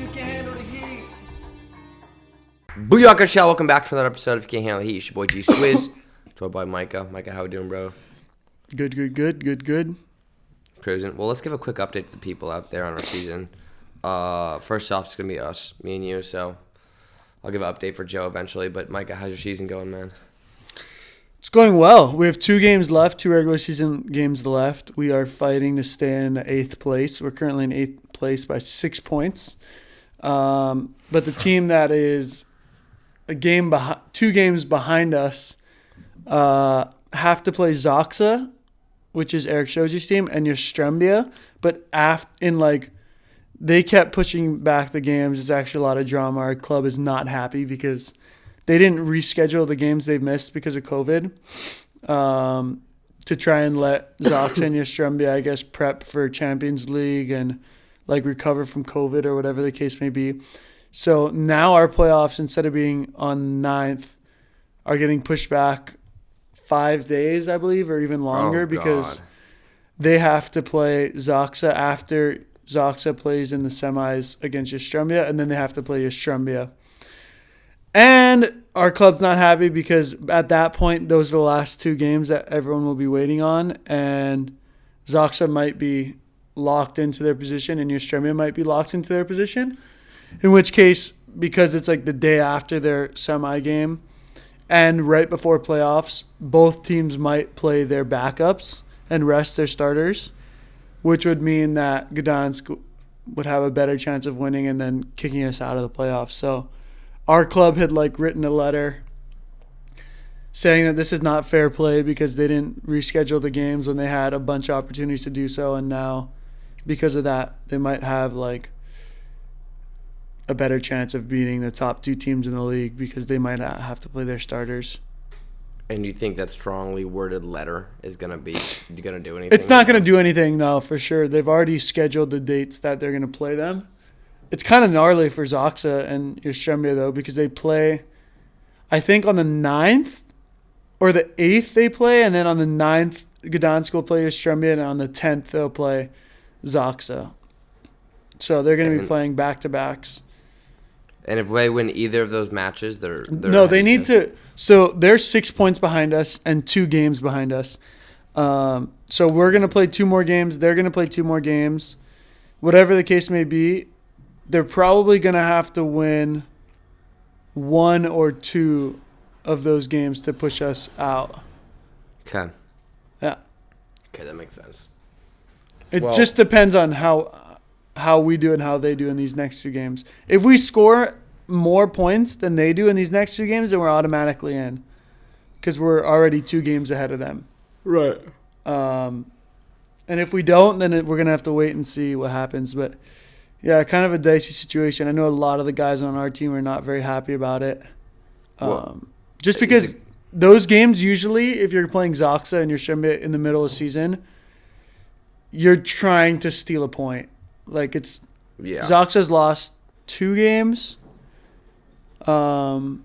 you can't handle the heat. Booyaka Shell, welcome back to another episode of If You Can't Handle the Heat. It's your boy G Swizz, joined by Micah. Micah, how we doing, bro? Good. Cruising. Well, let's give a quick update to the people out there on our season. First off, it's going to be us, me and you, so I'll give an update for Joe eventually. But Micah, how's your season going, man? It's going well. We have 2 games left, 2 regular season games left. We are fighting to stay in 8th place. We're currently in 8th place by 6 points. But the team that is 2 games behind us have to play Zoxa, which is Eric Shozier's team, and Ystrembia. But they kept pushing back the games. It's actually a lot of drama. Our club is not happy because they didn't reschedule the games they've missed because of COVID to try and let Zoxa and Ystrembia, I guess, prep for Champions League and recover from COVID or whatever the case may be. So now our playoffs, instead of being on 9th, are getting pushed back 5 days, I believe, or even longer because they have to play Zoxa after Zoxa plays in the semis against Ystrembia, and then they have to play Ystrembia. And our club's not happy because at that point, those are the last 2 games that everyone will be waiting on, and Zoxa might be locked into their position and Ystrembia might be locked into their position. In which case, because it's the day after their semi game and right before playoffs, both teams might play their backups and rest their starters, which would mean that Gdansk would have a better chance of winning and then kicking us out of the playoffs. So our club had written a letter saying that this is not fair play because they didn't reschedule the games when they had a bunch of opportunities to do so, and now because of that they might have a better chance of beating the top 2 teams in the league because they might not have to play their starters. And you think that strongly worded letter is going to do anything? It's not going to do anything, no, for sure. They've already scheduled the dates that they're going to play them. It's kind of gnarly for Zoxa and Ystrembia, though, because they play, I think, on the 9th or the 8th they play, and then on the 9th, Gdansk will play Ystrembia, and on the 10th, they'll play Zoxa. So they're going to be playing back-to-backs. And if they win either of those matches, they're no, they need to. So they're 6 points behind us and 2 games behind us. So we're going to play 2 more games. They're going to play 2 more games. Whatever the case may be, they're probably going to have to win 1 or 2 of those games to push us out. Okay. Yeah. Okay, that makes sense. It just depends on how we do and how they do in these next 2 games. If we score more points than they do in these next 2 games, then we're automatically in because we're already 2 games ahead of them. Right. And if we don't, then we're going to have to wait and see what happens. But, yeah, kind of a dicey situation. I know a lot of the guys on our team are not very happy about it. Just because those games usually, if you're playing Zoxa and Ystrembia in the middle of the season, you're trying to steal a point. Zoxa's lost 2 games. And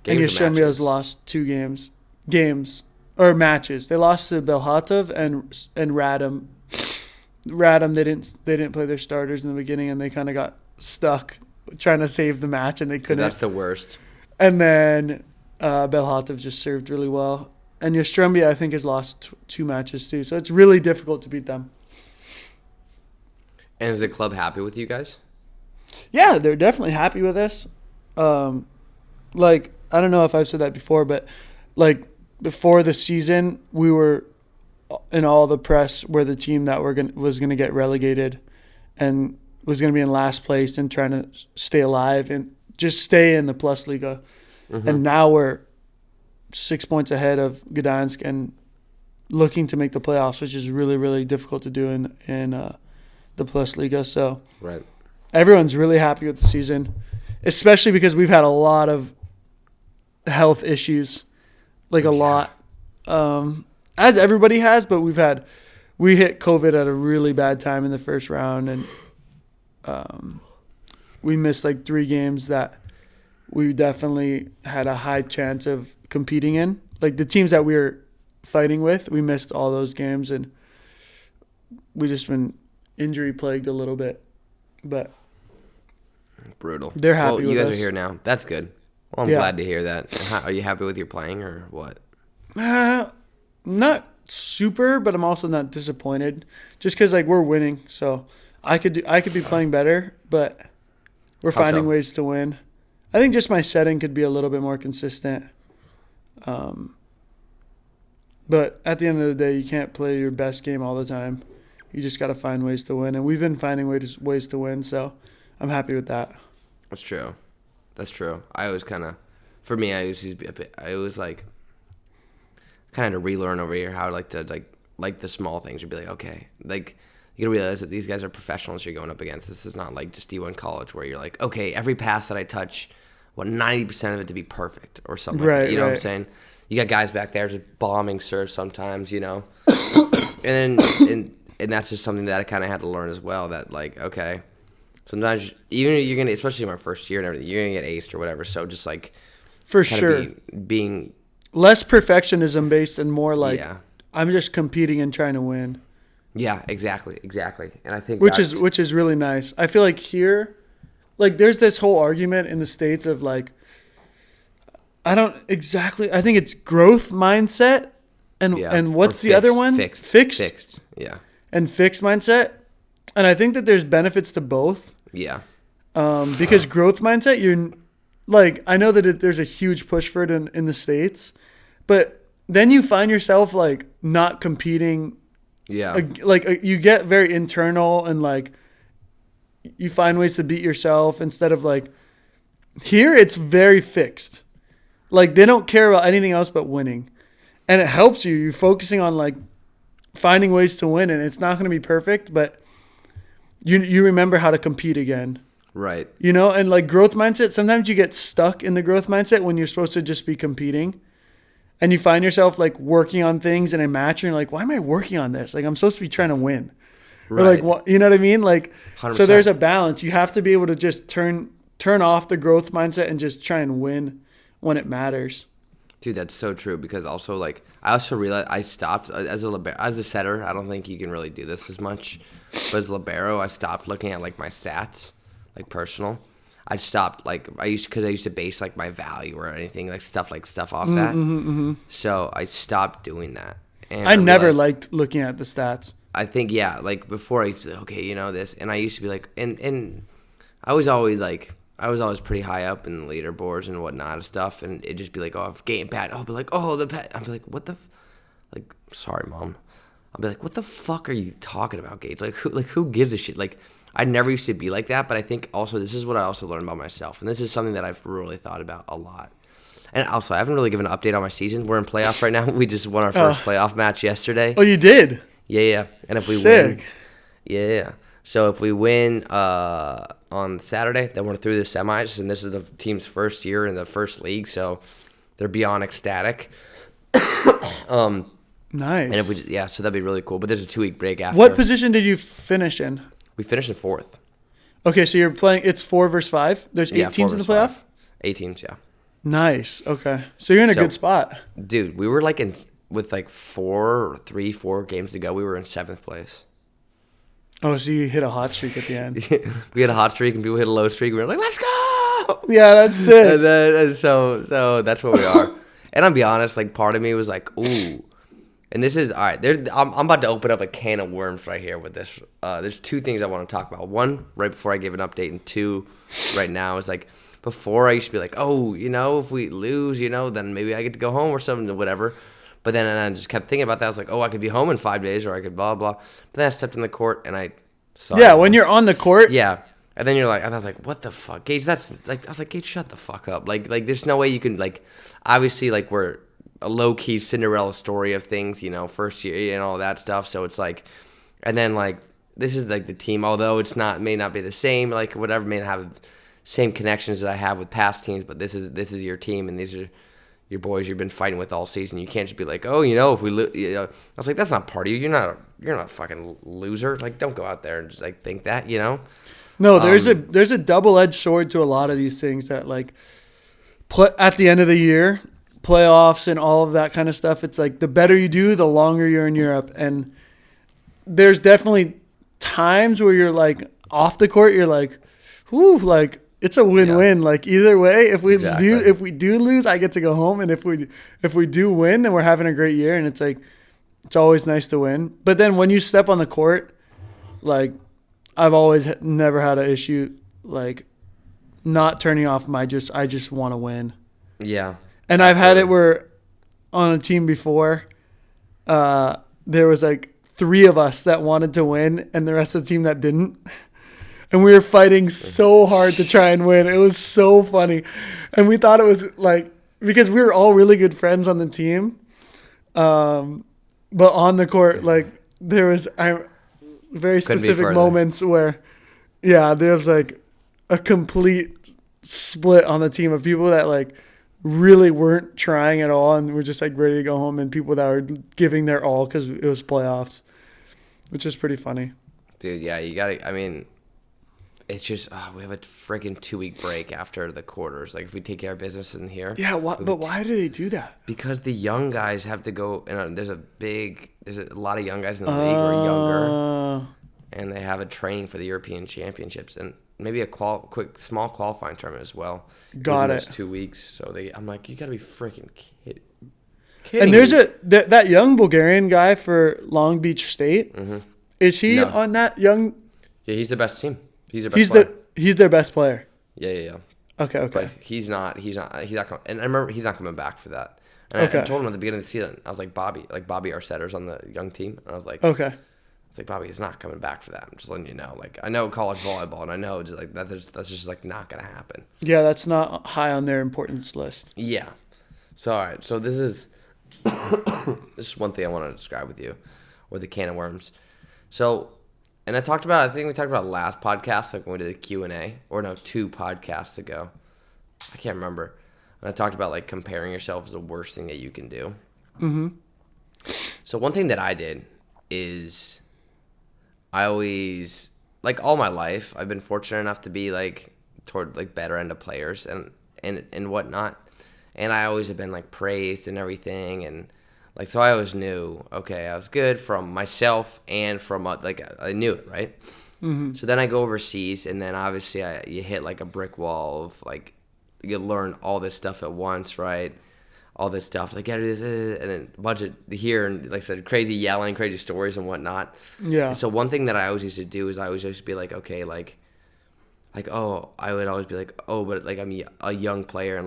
Ystrembia's lost 2 games or matches. They lost to Belhatov and Radom. Radom, they didn't play their starters in the beginning, and they kind of got stuck trying to save the match, and they couldn't. That's the worst. And then Belhatov just served really well. And Ystrembia, I think, has lost 2 matches too, so it's really difficult to beat them. And is the club happy with you guys? Yeah, they're definitely happy with us. I don't know if I've said that before, but before the season, we were in all the press were the team that was going to get relegated and was going to be in last place and trying to stay alive and just stay in the Plus Liga. Mm-hmm. And now we're 6 points ahead of Gdansk and looking to make the playoffs, which is really, really difficult to do in the Plus Liga. So right. Everyone's really happy with the season, especially because we've had a lot of health issues, a lot, as everybody has. But we hit COVID at a really bad time in the first round, and we missed 3 games that we definitely had a high chance of competing in. The teams that we were fighting with, we missed all those games, and we just been injury plagued a little bit. But Brutal. They're happy Well, with you guys us. are here now. That's good. Well, I'm glad to hear that. Are you happy with your playing or what? Not super, but I'm also not disappointed. Just because like we're winning, so I could be playing better, but we're How finding so? ways to win. I think just my setting could be a little bit more consistent. But at the end of the day, you can't play your best game all the time. You just got to find ways to win, and we've been finding ways to win. So I'm happy with that. That's true. That's true. I always kind of, for me, I used to be a bit. I always like kind of relearn over here how I like to like the small things. You'd be like, okay, like you gotta realize that these guys are professionals you're going up against. This is not like just D1 college where you're like, okay, every pass that I touch, 90% of it to be perfect or something. Right, Like that. You know what I'm right. saying? You got guys back there just bombing serves sometimes, you know, and that's just something that I kind of had to learn as well. That like, okay, sometimes even if you're gonna, especially in my first year and everything, you're gonna get aced or whatever. So just like For kind sure. of being Less perfectionism based and more like yeah. I'm just competing and trying to win. Yeah, exactly. And I think Which is really nice. I feel like here, like there's this whole argument in the States of like, I think it's growth mindset and what's the other one? Fixed. Yeah. And fixed mindset. And I think that there's benefits to both. Yeah. Because growth mindset, you're like, I know that there's a huge push for it in the States, but then you find yourself like not competing. Yeah. You get very internal and like you find ways to beat yourself instead of like here it's very fixed. Like they don't care about anything else but winning. And it helps you. You're focusing on like finding ways to win, and it's not going to be perfect, but you remember how to compete again. Right. You know, and like growth mindset, sometimes you get stuck in the growth mindset when you're supposed to just be competing. And you find yourself like working on things in a match, and you're like, why am I working on this? Like I'm supposed to be trying to win. Right. Or like, what, you know what I mean? Like, 100%. So there's a balance. You have to be able to just turn off the growth mindset and just try and win when it matters. Dude, that's so true because also like I also realized I stopped as a setter. I don't think you can really do this as much, but as a libero, I stopped looking at like my stats, like personal. I stopped because I used to base like my value or anything like stuff off that. Mm-hmm. So I stopped doing that. And I never realized, liked looking at the stats. I think like before I used to be like, okay, you know this, and I used to be like, and I was always pretty high up in the leaderboards and whatnot and stuff, and it'd just be like, oh, if game bad, I'll be like, oh, the pet. I'll be like, what the, like, sorry, mom. I'll be like, what the fuck are you talking about, Gage? Like, who gives a shit? Like, I never used to be like that, but I think also this is what I also learned about myself, and this is something that I've really thought about a lot. And also, I haven't really given an update on my season. We're in playoffs right now. We just won our first playoff match yesterday. Oh, you did? Yeah. And if we Sick. win, yeah. So if we win on Saturday, then we're through the semis, and this is the team's first year in the first league, so they're beyond ecstatic. Nice. And if so that'd be really cool. But there's a 2-week break after. What position did you finish in? We finished in 4th. Okay, so you're playing. It's 4 versus 5. There's 8 teams in the playoff. 8 teams, yeah. Nice. Okay, so you're in a good spot. Dude, we were like with like 4 games to go. We were in 7th place. Oh, so you hit a hot streak at the end. We had a hot streak and people hit a low streak. We were like, let's go! Yeah, that's it. And then, so that's where we are. And I'll be honest, like part of me was like, ooh. And this is, all right, I'm about to open up a can of worms right here with this. There's 2 things I want to talk about. 1, right before I gave an update, and 2, right now, is like, before I used to be like, oh, you know, if we lose, you know, then maybe I get to go home or something or whatever. But then I just kept thinking about that. I was like, oh, I could be home in 5 days or I could blah, blah. But then I stepped in the court and I saw Yeah, when you're on the court. Yeah. And then you're like, and I was like, what the fuck? Gage, that's like, I was like, Gage, shut the fuck up. Like there's no way you can, like, obviously, like, we're a low-key Cinderella story of things, you know, first year and all that stuff. So it's like, and then, like, this is, like, the team, although may not be the same, like, whatever, may not have same connections that I have with past teams, but this is your team, and these are your boys you've been fighting with all season. You can't just be like, oh, you know, if we lose, you know. I was like, that's not part of you. You're not a fucking loser. Like, don't go out there and just, like, think that, you know? No, there's a double-edged sword to a lot of these things that, like, at the end of the year, playoffs and all of that kind of stuff, it's like the better you do, the longer you're in Europe. And there's definitely times where you're, like, off the court, you're like, whoo, like, it's a win-win. Like either way, if we do lose, I get to go home, and if we do win, then we're having a great year. And it's like it's always nice to win. But then when you step on the court, like I've always never had an issue like not turning off I just want to win. Yeah. And I've had it where on a team before, there was like 3 of us that wanted to win and the rest of the team that didn't. And we were fighting so hard to try and win. It was so funny. And we thought it was like, because we were all really good friends on the team. But on the court, like there was very specific moments where, there's like a complete split on the team of people that like really weren't trying at all and were just like ready to go home, and people that were giving their all because it was playoffs, which is pretty funny. Dude, yeah, you gotta. I mean, it's just we have a freaking 2-week break after the quarters. Like if we take care of business in here. Yeah, but why do they do that? Because the young guys have to go, and there's a lot of young guys in the league who are younger, and they have a training for the European Championships and maybe a small qualifying tournament as well. Got it. Those 2 weeks, so I'm like, you gotta be freaking kidding. And there's that young Bulgarian guy for Long Beach State. Mm-hmm. Is he on that young? Yeah, he's the best team. He's their best player. He's their best player. Yeah. Okay. But he's not coming. And I remember he's not coming back for that. And I told him at the beginning of the season, I was like, Bobby Arsetter's on the young team, and I was like, okay. It's like, Bobby, he's not coming back for that. I'm just letting you know. Like, I know college volleyball, and I know just like that's just like not gonna happen. Yeah, that's not high on their importance list. Yeah. So all right. So this is one thing I want to describe with you, or the can of worms. So, and I think we talked about last podcast, like when we did the Q&A, or no, 2 podcasts ago. I can't remember. And I talked about like comparing yourself is the worst thing that you can do. Mm-hmm. So one thing that I did is I always, like all my life, I've been fortunate enough to be like toward like better end of players and whatnot. And I always have been like praised and everything. And like, so I always knew, okay, I was good from myself and from like, I knew it, right? Mm-hmm. So then I go overseas, and then obviously you hit like a brick wall of like, you learn all this stuff at once, right? All this stuff, like, gotta do this, and then a bunch of here, and like I said, crazy yelling, crazy stories and whatnot. Yeah. And so one thing that I always used to do is I always used to be like, okay, like, oh, I would always be like, oh, but like I'm a young player,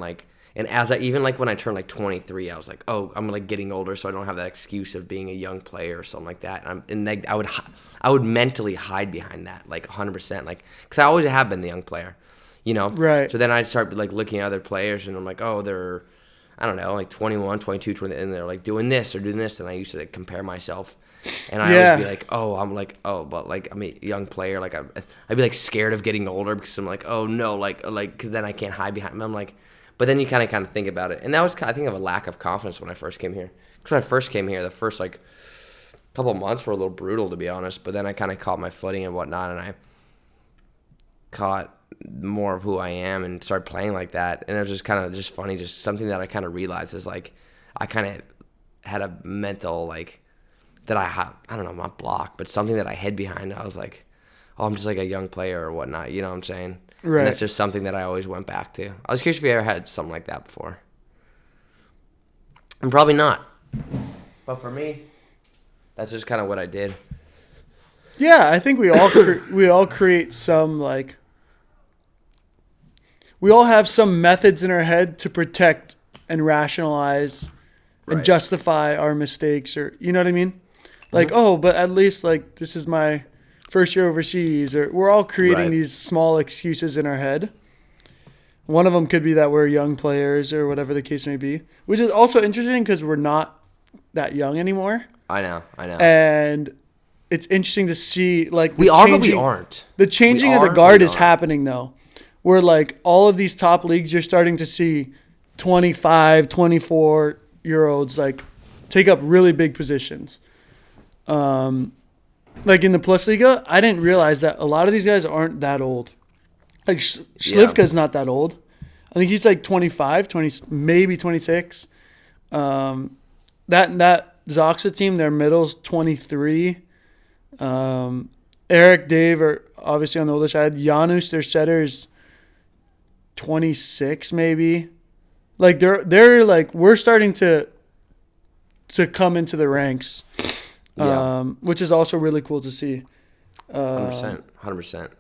and as even like when I turned like 23, I was like, oh, I'm like getting older, so I don't have that excuse of being a young player or something like that. And like I would mentally hide behind that, like 100%, like, because I always have been the young player, you know. Right. So then I'd start like looking at other players, and I'm like, oh, they're, I don't know, like 21, 22, 20, and they're like doing this or doing this, and I used to like compare myself, and I always be like, oh, I'm like, oh, but like I'm a young player, like I'd be like scared of getting older because I'm like, oh no, like cause then I can't hide behind them. I'm like, but then you kind of think about it, and that was, I think, of a lack of confidence when I first came here. Because when I first came here, the first like couple of months were a little brutal, to be honest, but then I kind of caught my footing and whatnot, and I caught more of who I am and started playing like that. And it was just kind of just funny, just something that I kind of realized is like I kind of had a mental like that I don't know, not block, but something that I hid behind. I was like, oh, I'm just like a young player or whatnot, you know what I'm saying? Right. And that's just something that I always went back to. I was curious if you ever had something like that before. And probably not, but for me, that's just kind of what I did. Yeah, I think we all create some like, we all have some methods in our head to protect and rationalize and justify our mistakes, or you know what I mean? Like, oh, but at least like this is my first year overseas, or we're all creating these small excuses in our head. One of them could be that we're young players or whatever the case may be, which is also interesting because we're not that young anymore. I know. And it's interesting to see like we are, but we aren't. The changing of the guard is happening though. Where like all of these top leagues, you're starting to see 25, 24-year-olds like take up really big positions. Like in the Plus Liga, I didn't realize that a lot of these guys aren't that old. Like Slivka's not that old. I think he's like 25, 20, maybe 26. That Zoxa team, their middle's 23. Eric, Dave are obviously on the older side. Janus, their setter, is 26 maybe. Like they're like we're starting to come into the ranks, which is also really cool to see. 100%.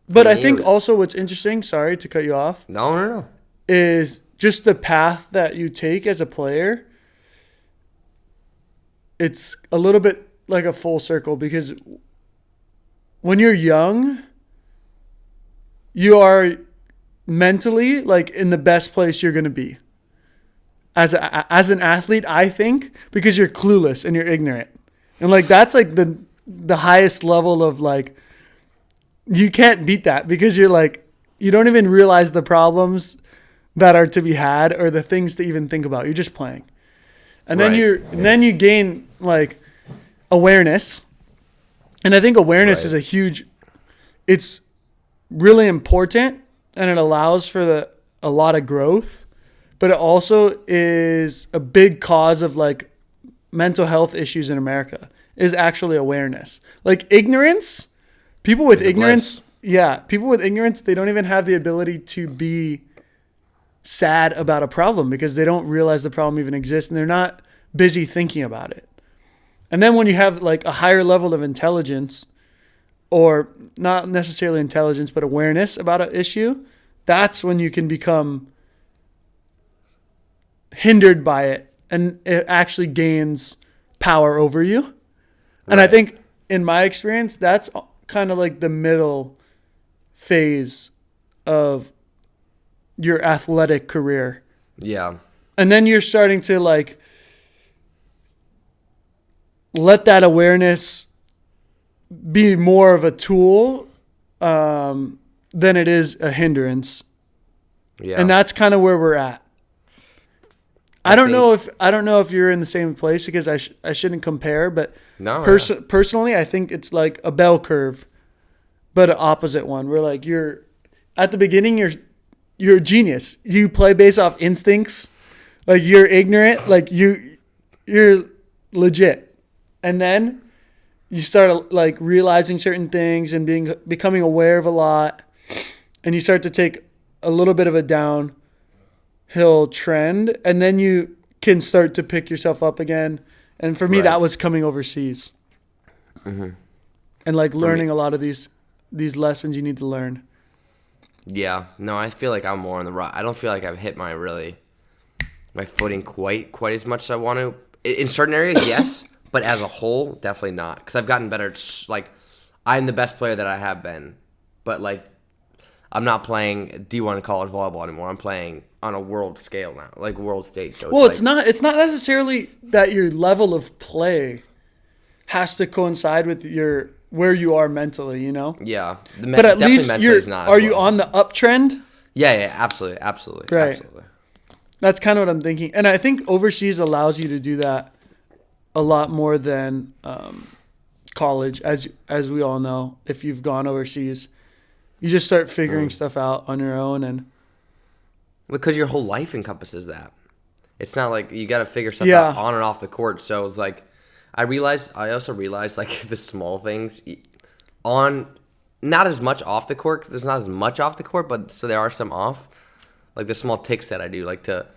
But I think also what's interesting, sorry to cut you off. No. Is just the path that you take as a player. It's a little bit like a full circle because when you're young, you are mentally like in the best place you're going to be. As an athlete, I think, because you're clueless and you're ignorant. And like that's like the highest level of like you can't beat that because you're like you don't even realize the problems that are to be had or the things to even think about. You're just playing. And then you gain like awareness. And I think awareness is it's really important and it allows for a lot of growth, but it also is a big cause of like mental health issues in America is actually awareness. Like ignorance, people with ignorance, they don't even have the ability to be sad about a problem because they don't realize the problem even exists and they're not busy thinking about it. And then when you have like a higher level of intelligence or not necessarily intelligence, but awareness about an issue, that's when you can become hindered by it and it actually gains power over you. And I think in my experience, that's kind of like the middle phase of your athletic career. Yeah. And then you're starting to like let that awareness be more of a tool than it is a hindrance. Yeah. And that's kind of where we're at. I don't know if you're in the same place because I shouldn't compare, but personally I think it's like a bell curve, but an opposite one. Where like you're at the beginning you're a genius. You play based off instincts. Like you're ignorant. Like you're legit. And then you start like realizing certain things and becoming aware of a lot. And you start to take a little bit of a downhill trend. And then you can start to pick yourself up again. And for me, that was coming overseas. Mm-hmm. And like learning a lot of these lessons you need to learn. Yeah, no, I feel like I'm more on the right. I don't feel like I've hit my footing quite as much as I want to. In certain areas, yes, but as a whole, definitely not. Because I've gotten better. Like, I'm the best player that I have been, but like, I'm not playing D1 college volleyball anymore. I'm playing on a world scale now, like world stage. So well, it's not necessarily that your level of play has to coincide with where you are mentally, you know? Yeah. But at least are you on the uptrend? Yeah, absolutely. Right. Absolutely. That's kind of what I'm thinking. And I think overseas allows you to do that a lot more than college, as we all know. If you've gone overseas, you just start figuring stuff out on your own. And because your whole life encompasses that. It's not like you got to figure stuff out on and off the court. So it's like, I also realized like the small things on, not as much off the court. There's not as much off the court, but so there are some off, like the small ticks that I do, like to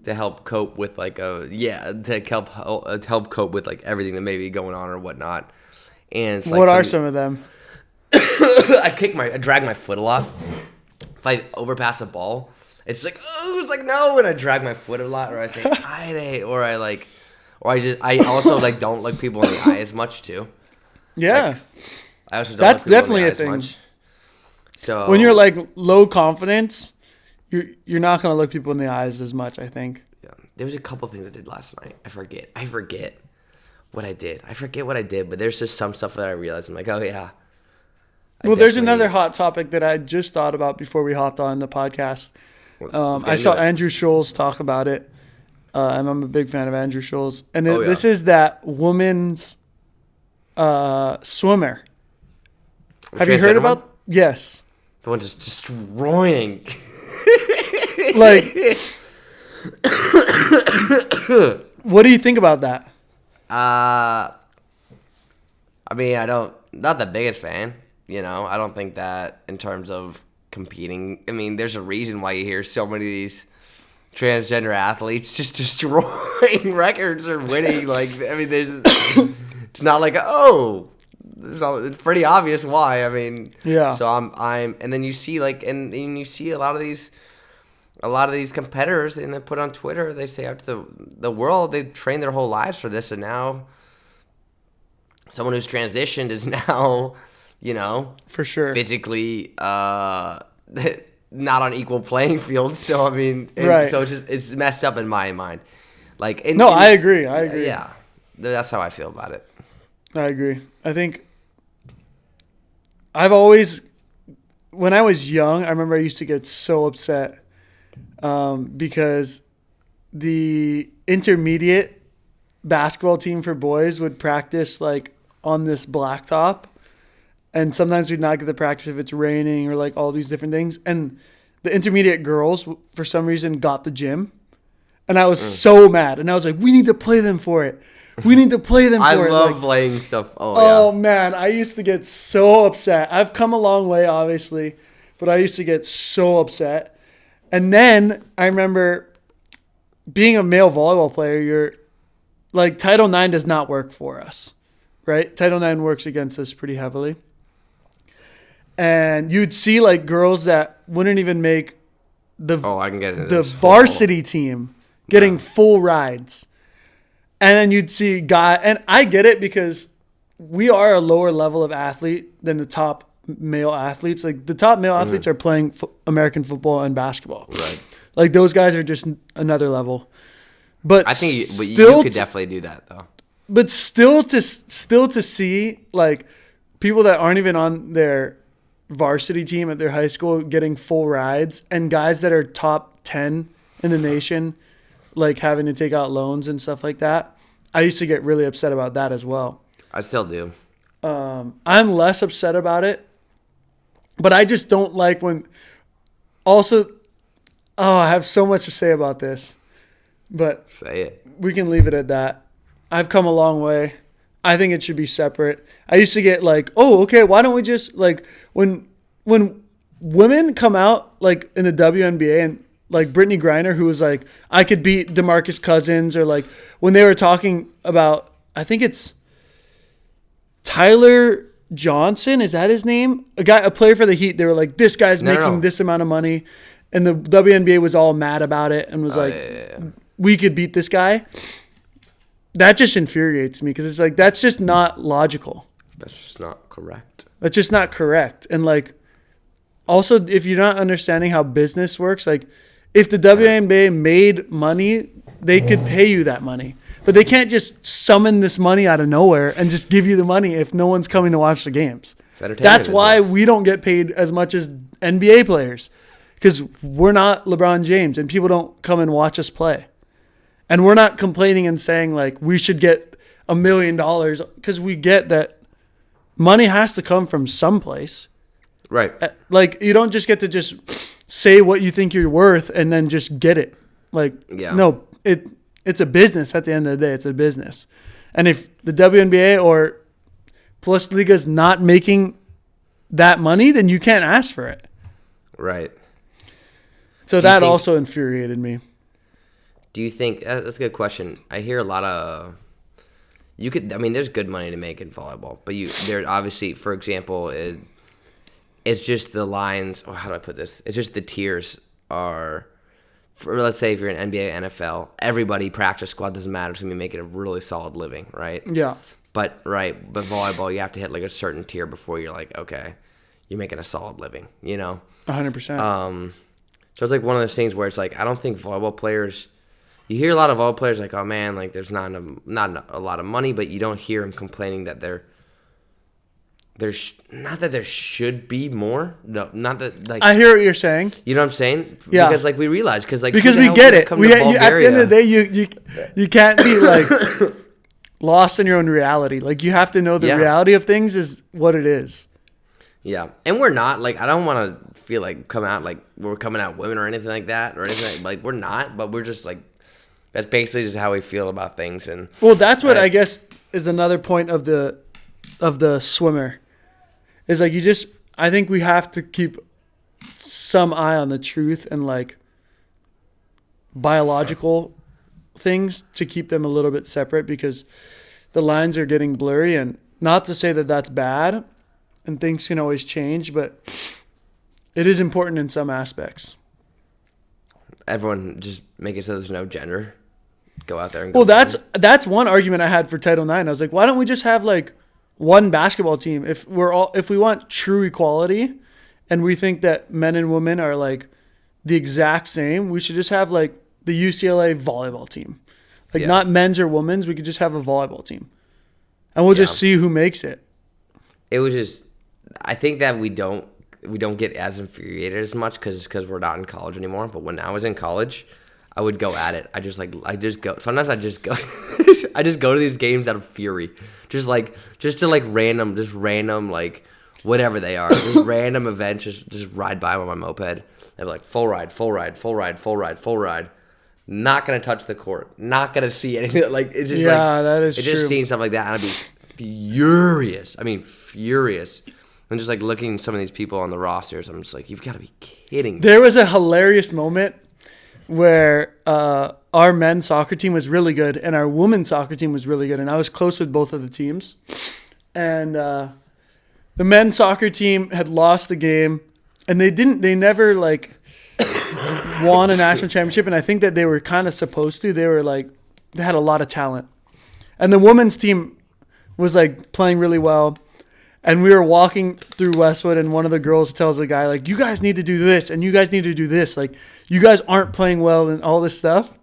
help cope with like to help cope with like everything that may be going on or whatnot. And it's like what are some of them? I drag my foot a lot. If I overpass a ball, it's like no, and I drag my foot a lot, or I say hi, or I also like don't look people in the eye as much too. Yeah, like, I also don't that's look people definitely in the eye a thing. as much. So when you're like low confidence, you're not gonna look people in the eyes as much. I think. Yeah, there was a couple things I did last night. I forget what I did. But there's just some stuff that I realized. I'm like, oh yeah. There's another hot topic that I just thought about before we hopped on the podcast. I saw Andrew Scholes talk about it. And I'm a big fan of Andrew Scholes. And this is that woman's swimmer. Have you heard about? Yes. The one just destroying. Like, what do you think about that? I mean, not the biggest fan. You know, I don't think that in terms of competing. I mean, there's a reason why you hear so many of these transgender athletes just destroying records or winning. Like, I mean, it's not like, it's pretty obvious why. I mean, yeah. So and then you see and you see a lot of these competitors, and they put on Twitter, they say out to the world, they trained their whole lives for this, and now someone who's transitioned is now, for sure, physically not on equal playing field. So I mean, right. So it's messed up in my mind. Like, I agree. Yeah, that's how I feel about it. I agree. I think I've always, when I was young, I remember I used to get so upset because the intermediate basketball team for boys would practice like on this blacktop, and sometimes we'd not get the practice if it's raining or like all these different things. And the intermediate girls, for some reason, got the gym, and I was so mad. And I was like, "We need to play them for it. We need to play them for it." I love playing stuff. Oh yeah. Man, I used to get so upset. I've come a long way, obviously, but I used to get so upset. And then I remember being a male volleyball player, you're like, Title IX does not work for us, right? Title IX works against us pretty heavily. And you'd see like girls that wouldn't even make I can get into the varsity team getting full rides. And then you'd see and I get it because we are a lower level of athlete than the top male athletes. Like the top male athletes are playing American football and basketball. Right. Like those guys are just another level. But I think you could definitely do that though. But still to see like people that aren't even on their varsity team at their high school getting full rides, and guys that are top 10 in the nation like having to take out loans and stuff like that. I used to get really upset about that as well. I still do. I'm less upset about it, but I just don't like when also, I have so much to say about this, but say it. We can leave it at that. I've come a long way. I think it should be separate. I used to get like, okay, why don't we just like when women come out like in the WNBA and like Brittany Griner, who was like, I could beat DeMarcus Cousins, or like when they were talking about, I think it's Tyler Johnson, is that his name? A player for the Heat. They were like, this guy's making this amount of money, and the WNBA was all mad about it and was we could beat this guy. That just infuriates me because it's like, that's just not logical. That's just not correct. That's just not correct. And like, also, if you're not understanding how business works, like if the WNBA made money, they could pay you that money. But they can't just summon this money out of nowhere and just give you the money if no one's coming to watch the games. That's why we don't get paid as much as NBA players, because we're not LeBron James and people don't come and watch us play. And we're not complaining and saying like we should get $1 million, because we get that money has to come from someplace. Right. Like you don't just get to just say what you think you're worth and then just get it. Like, no, it's a business at the end of the day. It's a business. And if the WNBA or Plus Liga is not making that money, then you can't ask for it. Right. So that also infuriated me. Do you think that's a good question? I hear a lot of there's good money to make in volleyball, but there obviously, for example, it's just the lines. How do I put this? It's just the tiers are. Let's say if you're in NBA, NFL, everybody practice squad doesn't matter. It's gonna be making a really solid living, right? Yeah. But volleyball, you have to hit like a certain tier before you're like, okay, you're making a solid living. 100%. So it's like one of those things where it's like, I don't think volleyball players. You hear a lot of volleyball players like, oh man, like there's not a lot of money, but you don't hear them complaining that there's not that there should be more. No, not that like. I hear what you're saying. You know what I'm saying? Yeah. Because like we realize because we get it. At the end of the day, you can't be like lost in your own reality. Like you have to know the reality of things is what it is. Yeah, and we're not like, I don't want to feel like we're coming out women or anything like that or anything like we're not, but we're just like, that's basically just how we feel about things. And well, that's what I guess is another point of the swimmer is like I think we have to keep some eye on the truth and like biological things to keep them a little bit separate, because the lines are getting blurry. And not to say that that's bad and things can always change, but it is important in some aspects. Everyone just make it so there's no gender. Go out there and go. Well, that's one argument I had for Title IX. I was like, why don't we just have like one basketball team? If we want true equality and we think that men and women are like the exact same, we should just have like the UCLA volleyball team. Like not men's or women's, we could just have a volleyball team. And we'll just see who makes it. It was just, I think that we don't get as infuriated as much because we're not in college anymore. But when I was in college, I would go at it. I just go. Sometimes I just go. I just go to these games out of fury, just to random like whatever they are, just random events. Just ride by on my moped. They're like full ride. Not gonna touch the court. Not gonna see anything. Like it's just that is it's true. just seeing stuff like that, and I'd be furious. I mean, furious. And just like looking at some of these people on the rosters, I'm just like, you've got to be kidding me. There was a hilarious moment where our men's soccer team was really good and our women's soccer team was really good, and I was close with both of the teams. And the men's soccer team had lost the game, and they never like won a national championship, and I think that they were kind of supposed to. They had a lot of talent. And the women's team was like playing really well. And we were walking through Westwood, and one of the girls tells the guy, like, you guys need to do this, and you guys need to do this. Like, you guys aren't playing well and all this stuff.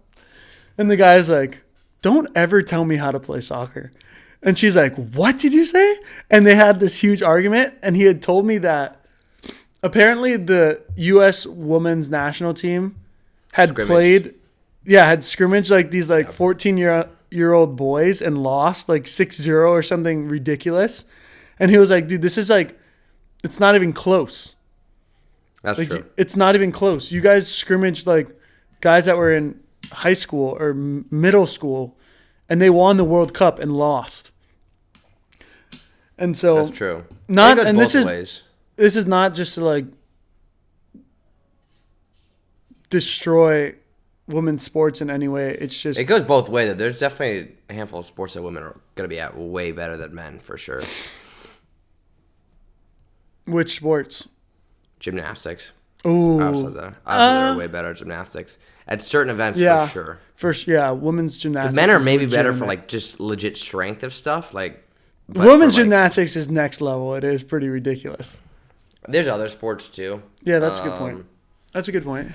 And the guy's like, don't ever tell me how to play soccer. And she's like, what did you say? And they had this huge argument, and he had told me that apparently the U.S. women's national team had scrimmaged like these like 14-year-old boys and lost like 6-0 or something ridiculous. And he was like, dude, this is like, it's not even close. That's like, true. It's not even close. You guys scrimmaged like guys that were in high school or middle school, and they won the World Cup and lost. And so that's true. This is not just to like destroy women's sports in any way. It's just it goes both ways. There's definitely a handful of sports that women are going to be at way better than men for sure. Which sports? Gymnastics. Ooh. Obviously they're way better at gymnastics. At certain events, for sure. Women's gymnastics. The men are maybe better for like just legit strength of stuff. Like women's gymnastics is next level. It is pretty ridiculous. There's other sports too. Yeah, that's a good point. That's a good point.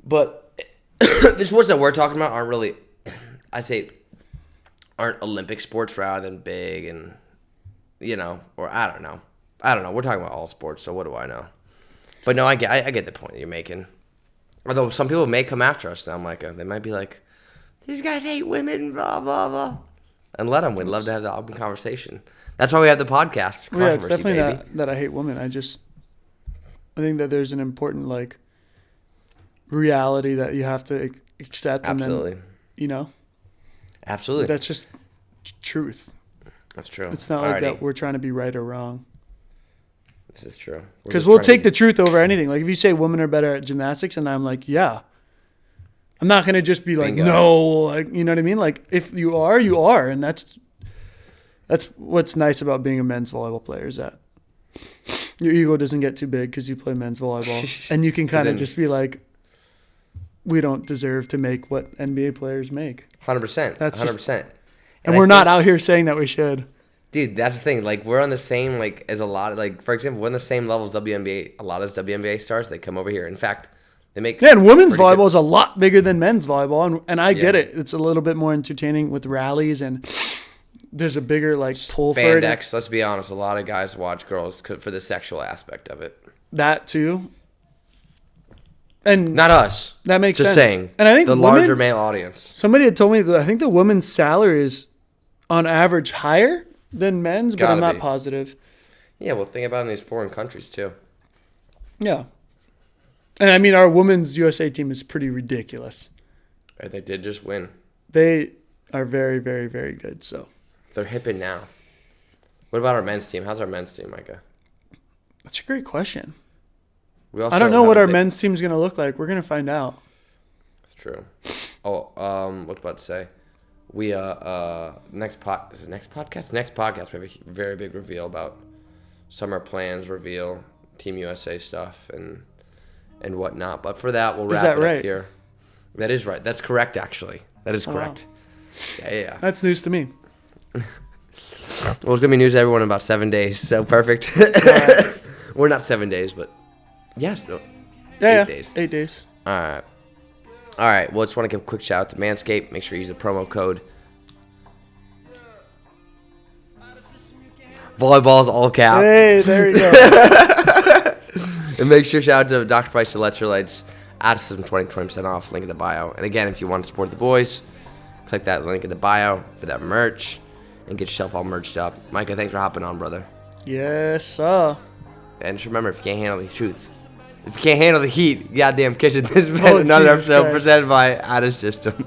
But the sports that we're talking about aren't really, I'd say, aren't Olympic sports rather than big and, or I don't know. We're talking about all sports, so what do I know? But no, I get the point that you're making. Although some people may come after us now, Micah. They might be like, these guys hate women, blah, blah, blah. And let them. We'd love to have the open conversation. That's why we have the podcast. Yeah, it's definitely not that I hate women. I think that there's an important, like, reality that you have to accept. Absolutely. And then, Absolutely. That's just truth. That's true. It's not like that we're trying to be right or wrong. This is true. Because we'll take the truth over anything. Like, if you say women are better at gymnastics, and I'm like, yeah. I'm not going to just be like, no. Like, you know what I mean? Like, if you are, you are. And that's what's nice about being a men's volleyball player, is that your ego doesn't get too big because you play men's volleyball. And you can kind of just be like, we don't deserve to make what NBA players make. 100%. That's 100%. And we're not out here saying that we should. Dude, that's the thing. Like, we're on the same, like, as a lot of, like, for example, we're on the same level as WNBA. A lot of those WNBA stars, they come over here. In fact, they make... Yeah, and women's volleyball is a lot bigger than men's volleyball. And I get it. It's a little bit more entertaining with rallies, and there's a bigger, like, pull for it. Spandex, let's be honest. A lot of guys watch girls for the sexual aspect of it. That, too. And not us. That makes sense. Just saying. And I think the larger male audience. Somebody had told me that I think the women's salary is, on average, higher than men's, but I'm not positive. Yeah, well, think about it in these foreign countries, too. Yeah. And, I mean, our women's USA team is pretty ridiculous. And they did just win. They are very, very, very good, so. They're hipping now. What about our men's team? How's our men's team, Micah? That's a great question. We also I don't know have what a our big- men's team's going to look like. We're going to find out. That's true. Oh, what was I about to say? We next podcast we have a very big reveal about summer plans, reveal Team USA stuff and whatnot. But for that, we'll wrap that it right? up here. That is right. That's correct, actually. That is Oh, wow. correct. Yeah. That's news to me. Well, it's gonna be news to everyone in about 7 days. So perfect. We're not 7 days, but yes, no, Yeah, 8 days. 8 days. All right. Well, just want to give a quick shout out to Manscaped. Make sure you use the promo code Volleyballs all cap. Hey, there you go. And make sure shout out to Dr. Price Electrolytes. Add us some 20% off. Link in the bio. And again, if you want to support the boys, click that link in the bio for that merch and get yourself all merched up. Micah, thanks for hopping on, brother. Yes, sir. And just remember, if you can't handle the truth, if you can't handle the heat, goddamn kitchen, this has been Oh, another Jesus episode Christ. presented by Out of System.